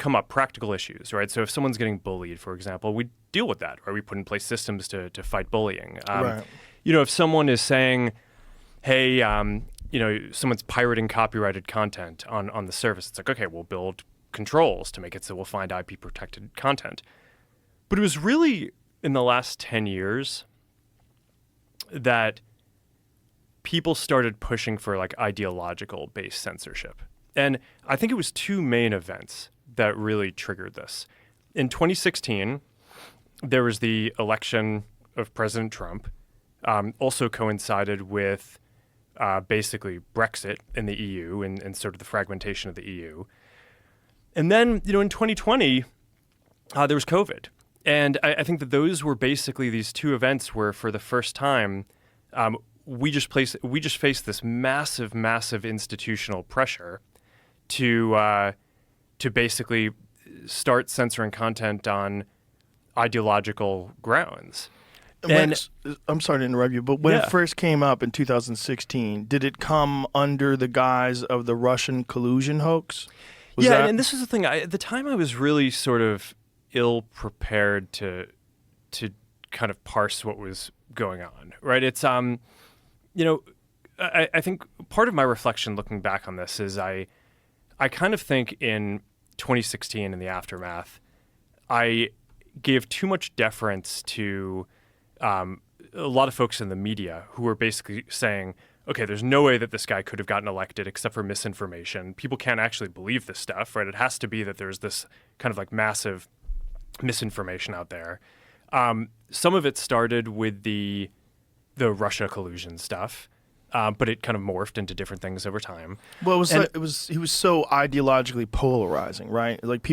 come up, practical issues, right? So if someone's getting bullied, for example, we deal with that, right? We put in place systems to fight bullying. Right. If someone is saying, hey, someone's pirating copyrighted content on the service, it's like, okay, we'll build controls to make it so we'll find IP protected content. But it was really in the last 10 years that people started pushing for like ideological based censorship. And I think it was two main events that really triggered this. In 2016, there was the election of President Trump, also coincided with basically Brexit in the EU and sort of the fragmentation of the EU. And then, in 2020, there was COVID. And I think that those were basically these two events where for the first time, we just faced this massive, massive institutional pressure to basically start censoring content on ideological grounds. I'm sorry to interrupt you, but when it first came up in 2016, did it come under the guise of the Russian collusion hoax? And this is the thing. At the time, I was really sort of ill-prepared to kind of parse what was going on, right? It's, I think part of my reflection looking back on this is I kind of think in 2016 in the aftermath, I gave too much deference to a lot of folks in the media who were basically saying, okay, there's no way that this guy could have gotten elected except for misinformation. People can't actually believe this stuff, right? It has to be that there's this kind of like massive misinformation out there. Some of it started with the Russia collusion stuff, but it kind of morphed into different things over time. Well, he was so ideologically polarizing, right? Like people